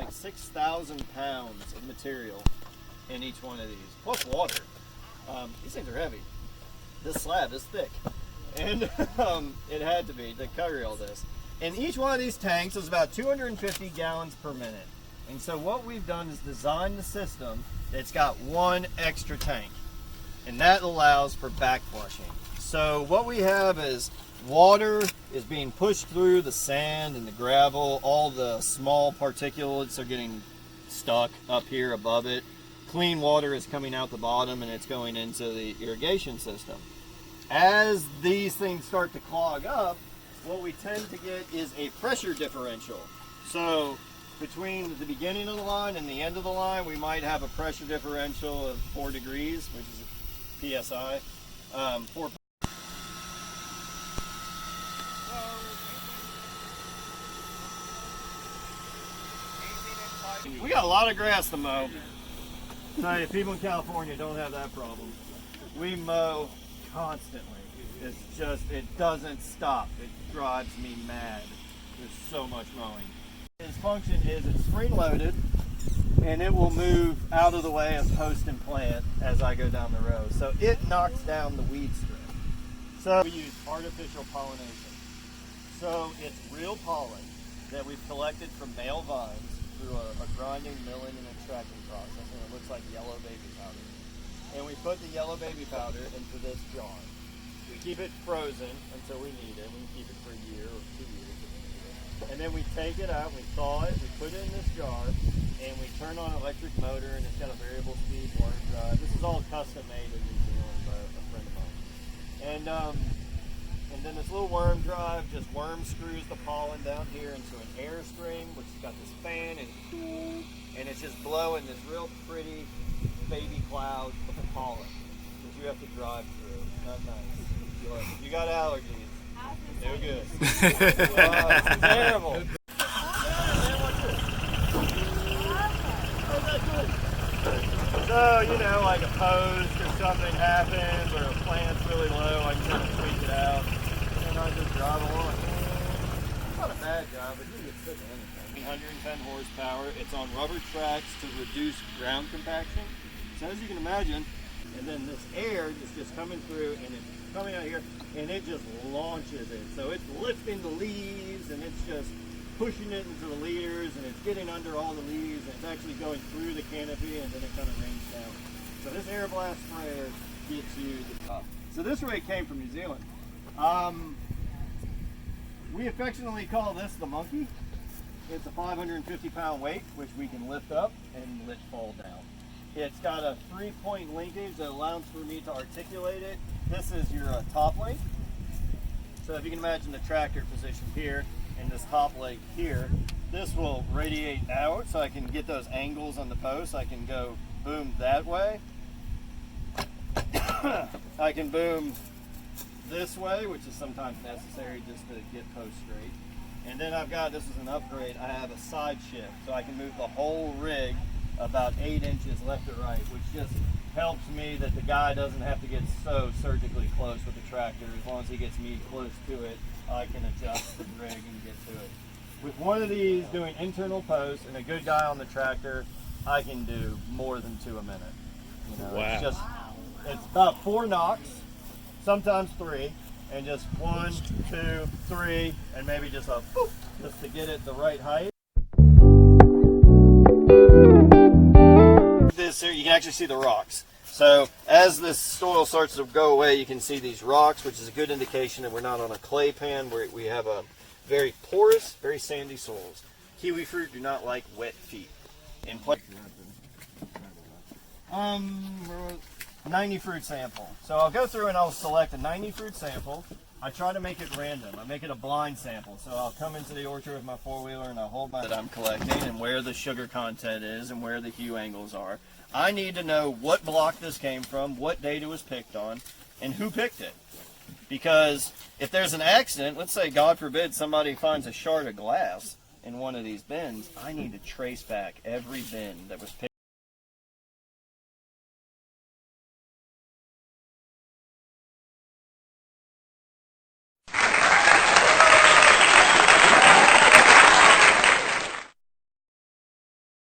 like 6,000 pounds of material in each one of these, plus water. These things are heavy. This slab is thick, and it had to be to carry all this. And each one of these tanks is about 250 gallons per minute. And so what we've done is design the system that's got one extra tank, and that allows for back flushing. So what we have is water is being pushed through the sand and the gravel. All the small particulates are getting stuck up here above it. Clean water is coming out the bottom and it's going into the irrigation system. As these things start to clog up, what we tend to get is a pressure differential. So between the beginning of the line and the end of the line, we might have a pressure differential of 4 degrees, which is PSI. We got a lot of grass to mow. Tell you, people in California don't have that problem. We mow constantly. It's just, it doesn't stop. It drives me mad. There's so much mowing. Its function is it's spring loaded, and it will move out of the way of post and plant as I go down the row. So it knocks down the weed strip. So we use artificial pollination. So it's real pollen that we've collected from male vines through a grinding, milling, and extracting process, and it looks like yellow baby powder. And we put the yellow baby powder into this jar. We keep it frozen until we need it. We can keep it for a year or 2 years if we need it. And then we take it out, we thaw it, we put it in this jar, and we turn on an electric motor, and it's got a variable speed worm drive. This is all custom made in New Zealand by a friend of mine. And then this little worm drive just worm screws the pollen down here into an airstream, which has got this fan and it's just blowing this real pretty baby cloud of pollen that you have to drive through. Not nice. You got allergies. No good. It's terrible. So, you know, like a post or something happens or a plant's really low, I can kind of tweak it out. And I just drive along. It's not a bad job, but you can get sick of anything. 110 horsepower. It's on rubber tracks to reduce ground compaction. So as you can imagine, and then this air is just coming through and it's coming out here and it just launches it. So it's lifting the leaves and it's just pushing it into the leaders and it's getting under all the leaves and it's actually going through the canopy and then it kind of rains down. So this air blast sprayer gets you the top. So this rig came from New Zealand. We affectionately call this the monkey. It's a 550 pound weight which we can lift up and let fall down. It's got a 3-point linkage that allows for me to articulate it. This is your top link. So if you can imagine the tractor positioned here and this top leg here, this will radiate out so I can get those angles on the post. I can go boom that way. I can boom this way, which is sometimes necessary just to get post straight. And then I've got, this is an upgrade, I have a side shift. So I can move the whole rig about 8 inches left or right, which just helps me that the guy doesn't have to get so surgically close with the tractor. As long as he gets me close to it, I can adjust the rig and get to it. With one of these doing internal posts and a good guy on the tractor, I can do more than 2 a minute. You know, wow. It's about 4 knocks, sometimes 3, and just 1, 2, 3, and maybe just a boop, just to get it the right height. This here, you can actually see the rocks. So as this soil starts to go away, you can see these rocks, which is a good indication that we're not on a clay pan where we have a very porous, very sandy soils. Kiwi fruit do not like wet feet. In 90 fruit sample. So I'll go through and I'll select a 90 fruit sample. I try to make it random. I make it a blind sample. So I'll come into the orchard with my 4-wheeler and I'll hold my that I'm collecting and where the sugar content is and where the hue angles are. I need to know what block this came from, what date it was picked on, and who picked it. Because if there's an accident, let's say, God forbid, somebody finds a shard of glass in one of these bins, I need to trace back every bin that was picked